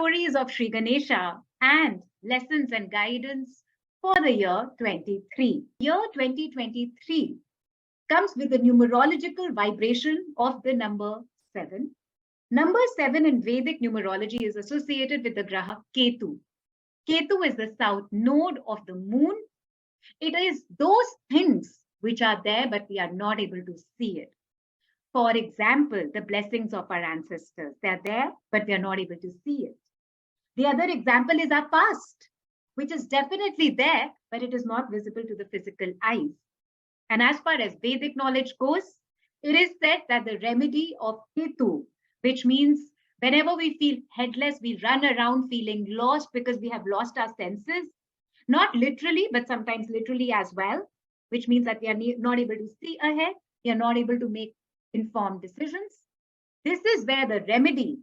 stories of Sri Ganesha and lessons and guidance for the year 23. Year 2023 comes with the numerological vibration of the number 7. Number 7 in Vedic numerology is associated with the Graha Ketu. Ketu is the south node of the moon. It is those things which are there, but we are not able to see it. For example, the blessings of our ancestors. They're there, but we are not able to see it. The other example is our past, which is definitely there, but it is not visible to the physical eyes. And as far as Vedic knowledge goes, it is said that the remedy of Ketu, which means whenever we feel headless, we run around feeling lost because we have lost our senses, not literally, but sometimes literally as well, which means that we are not able to see ahead, we are not able to make informed decisions. This is where the remedy,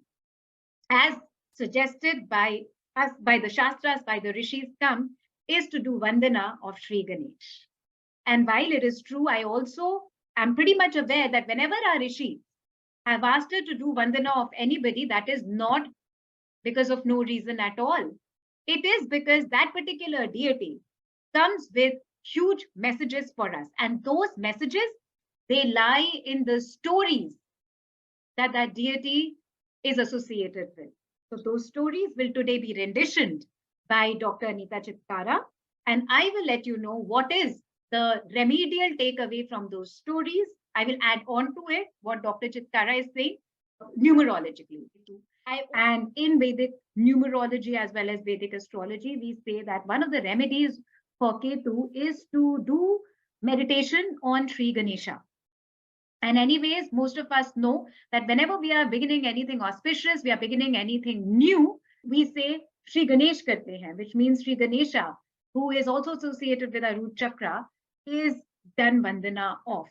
as suggested by us, by the Shastras, by the Rishis come, is to do Vandana of Sri Ganesh. And while it is true, I also am pretty much aware that whenever our Rishis have asked her to do Vandana of anybody, that is not because of no reason at all. It is because that particular deity comes with huge messages for us. And those messages, they lie in the stories that that deity is associated with. So those stories will today be renditioned by Dr. Anita Chitkara. And I will let you know what is the remedial takeaway from those stories. I will add on to it what Dr. Chitkara is saying numerologically. And in Vedic numerology as well as Vedic astrology, we say that one of the remedies for Ketu is to do meditation on Sri Ganesha. And anyways, most of us know that whenever we are beginning anything auspicious, we are beginning anything new, we say Sri Ganesh karte hain, which means Sri Ganesha, who is also associated with our root chakra, is done Vandana of.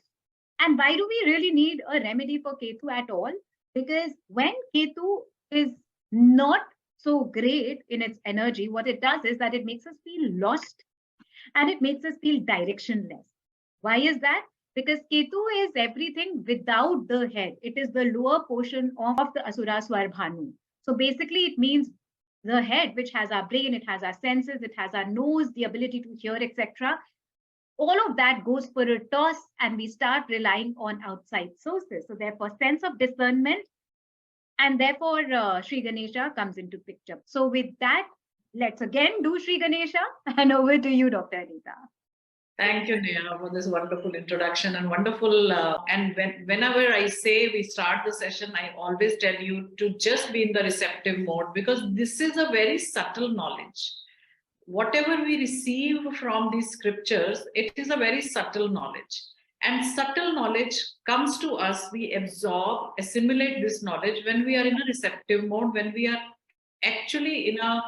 And why do we really need a remedy for Ketu at all? Because when Ketu is not so great in its energy, what it does is that it makes us feel lost and it makes us feel directionless. Why is that? Because Ketu is everything without the head. It is the lower portion of the Asura Swarbhanu. So basically it means the head, which has our brain, it has our senses, it has our nose, the ability to hear, etc. All of that goes for a toss and we start relying on outside sources. So therefore sense of discernment and therefore Sri Ganesha comes into picture. So with that, let's again do Sri Ganesha and over to you, Dr. Anita. Thank you, Neha, for this wonderful introduction and wonderful. And whenever I say we start the session, I always tell you to just be in the receptive mode because this is a very subtle knowledge. Whatever we receive from these scriptures, it is a very subtle knowledge. And subtle knowledge comes to us, we absorb, assimilate this knowledge when we are in a receptive mode, when we are actually in a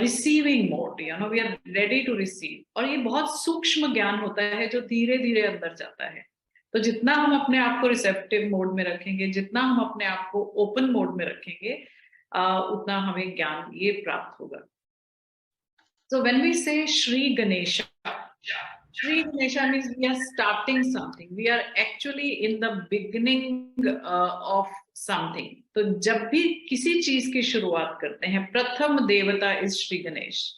receiving mode, we are ready to receive. और ये बहुत सूक्ष्म ज्ञान होता है जो धीरे धीरे अंदर जाता है. तो जितना हम अपने आप को रिसेप्टिव मोड में रखेंगे, जितना हम अपने आप को ओपन मोड में रखेंगे, उतना हमें ज्ञान ये प्राप्त होगा. So when we say Sri Ganesha means we are starting something. We are actually in the beginning of something. तो जब भी किसी चीज की शुरुआत करते हैं, प्रथम देवता is Sri Ganesh.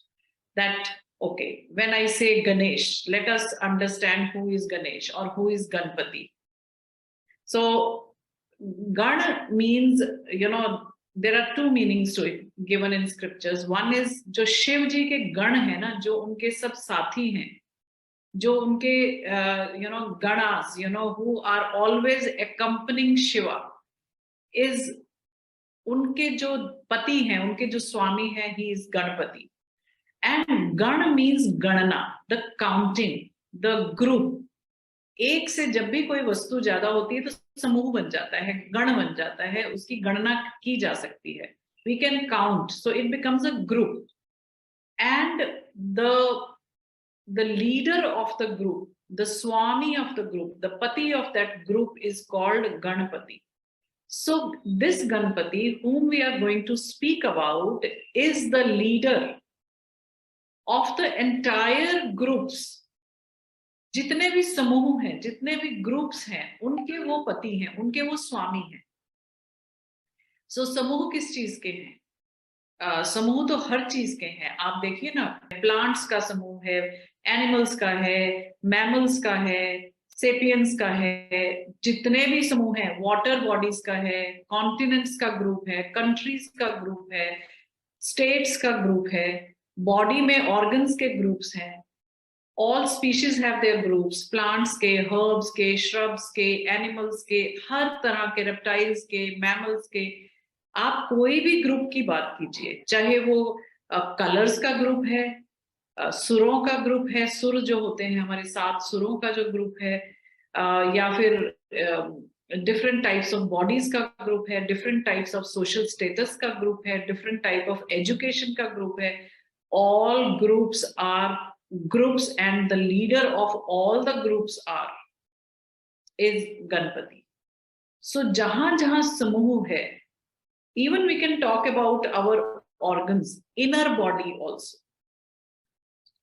That, okay, when I say Ganesh, let us understand who is Ganesh or who is Ganpati. So Gana means, there are two meanings to it given in scriptures. One is जो शिव जी के गण है ना, जो उनके सब साथी हैं, जो उनके ganas, who are always accompanying Shiva, is उनके जो पति हैं, उनके जो स्वामी हैं, he is Ganpati. And Gan means Ganana, the counting, the group. एक से जब भी कोई वस्तु ज्यादा होती है तो समूह बन जाता है, गण बन जाता है, उसकी गणना की जा सकती है. We can count, so it becomes a group. And the leader of the group, the Swami of the group, the Pati of that group is called Ganpati. So this Ganpati, whom we are going to speak about, is the leader of the entire groups. जितने भी समूह हैं, जितने भी groups हैं, उनके वो पति हैं, उनके वो स्वामी हैं. So समूह किस चीज के हैं? समूह तो हर चीज के हैं। आप देखिए ना, प्लांट्स का समूह है, एनिमल्स का है, मैमल्स का है, सेपियंस का है, जितने भी समूह हैं, वाटर बॉडीज का है, कॉन्टिनेंट्स का ग्रुप है, कंट्रीज का ग्रुप है, स्टेट्स का ग्रुप है, बॉडी में ऑर्गन्स के ग्रुप्स हैं। All species have their groups, plants के, हर्ब्स के, श्रब्स के, एनिमल्स के, हर तरह के, रेप्टाइल्स के, मैमल्स के। आप कोई भी ग्रुप की बात कीजिए, चाहे वो कलर्स का ग्रुप है, सुरों का ग्रुप है, सुर जो होते हैं हमारे 7 सुरों का जो ग्रुप है, या फिर डिफरेंट टाइप्स ऑफ बॉडीज का ग्रुप है, different types of social status का ग्रुप है, डिफरेंट टाइप ऑफ एजुकेशन का ग्रुप है। All groups are groups and the leader of all the groups is Ganapati. So जहां जहां समूह है, even we can talk about our organs, inner body also.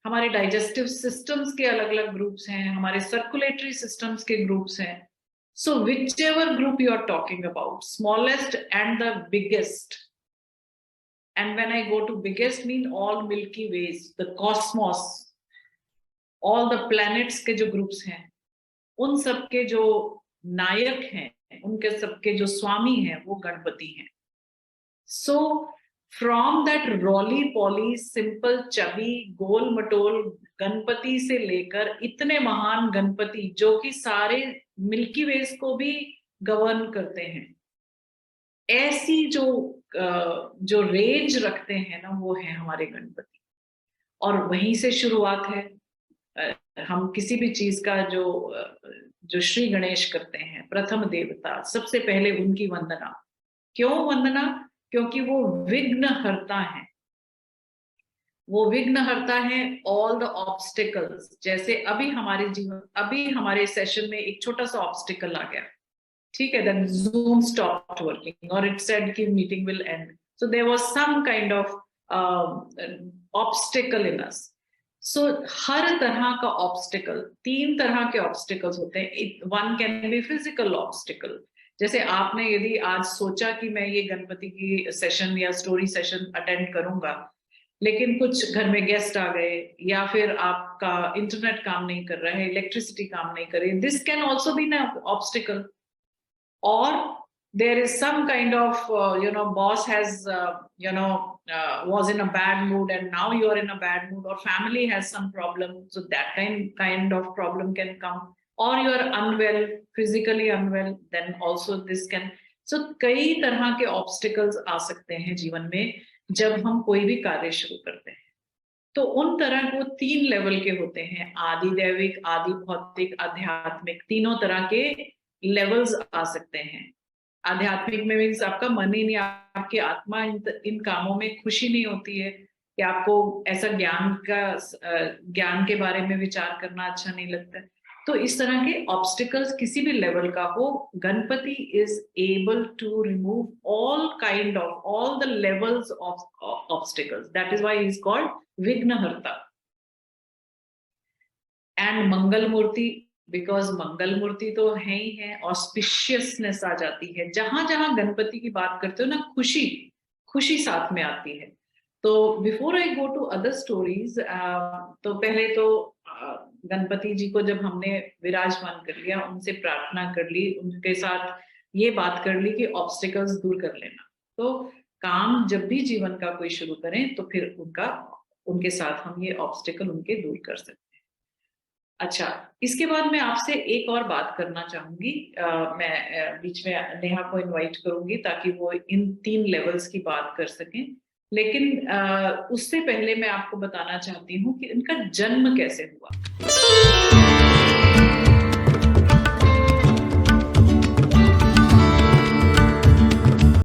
हमारे digestive systems के अलग अलग ग्रुप्स हैं, हमारे सर्कुलेटरी सिस्टम्स के ग्रुप्स हैं। So whichever group you are talking about, smallest and the biggest, and when I go to biggest mean all milky ways, the cosmos, all the planets के जो groups हैं, उन सब के जो नायक हैं, उनके सबके जो स्वामी हैं, वो गणपति हैं। So from that roly poly simple chubby गोल मटोल गणपति से लेकर इतने महान गणपति जो कि सारे मिल्की वेज को भी गवर्न करते हैं, ऐसी जो रेंज रखते हैं ना, वो है हमारे गणपति। और वहीं से शुरुआत है। हम किसी भी चीज का जो श्री गणेश करते हैं, प्रथम देवता, सबसे पहले उनकी वंदना। क्यों वंदना? क्योंकि वो विघ्न हरता है। वो विघ्न हरता है ऑल द ऑब्स्टिकल्स। जैसे अभी हमारे सेशन में एक छोटा सा ऑब्स्टिकल आ गया, ठीक है, then Zoom stopped working or it said कि meeting will end, so there was some kind of obstacle in us. सो हर तरह का ऑब्स्टिकल, 3 तरह के ऑब्स्टिकल्स होते हैं। One can be physical obstacle, जैसे आपने यदि आज सोचा कि मैं ये गणपति की सेशन या स्टोरी सेशन अटेंड करूंगा, लेकिन कुछ घर में गेस्ट आ गए, या फिर आपका इंटरनेट काम नहीं कर रहा है, इलेक्ट्रिसिटी काम नहीं कर रही, this can also be an obstacle. Or there is some kind of boss has was in a bad mood and now you are in a bad mood, or family has some problem, so that kind of problem can come, or you are unwell, physically unwell, then also this can, so कई तरह के obstacles आ सकते हैं जीवन में जब हम कोई भी कार्य शुरू करते हैं। तो उन तरह को 3 लेवल के होते हैं, आदि दैविक, आदि भौतिक, आध्यात्मिक। तीनों तरह के लेवल्स आ सकते हैं। आध्यात्मिक में मीन्स आपका मन ही नहीं, आपकी आत्मा इन कामों में खुशी नहीं होती है, कि आपको ऐसा ज्ञान के बारे में विचार करना अच्छा नहीं लगता है। तो इस तरह के ऑब्स्टिकल्स किसी भी लेवल का हो, Ganapati is able to remove all the levels of obstacles. That is why he is called Vighnaharta. And Mangal Murti, because Mangal Murti तो है ही है, ऑस्पिशियसनेस आ जाती है। जहां जहां गणपति की बात करते हो ना, खुशी साथ में आती है। तो before I go to other stories, तो पहले तो गणपति जी को जब हमने विराजमान कर लिया, उनसे प्रार्थना कर ली, उनके साथ ये बात कर ली कि ऑब्स्टिकल्स दूर कर लेना। तो काम जब भी जीवन का कोई शुरू करें तो फिर उनके साथ हम ये ऑब्स्टिकल उनके दूर कर सकते हैं। अच्छा, इसके बाद मैं आपसे एक और बात करना चाहूंगी। मैं बीच में नेहा को इनवाइट करूंगी ताकि वो इन 3 लेवल्स की बात कर सकें, लेकिन उससे पहले मैं आपको बताना चाहती हूँ कि इनका जन्म कैसे हुआ।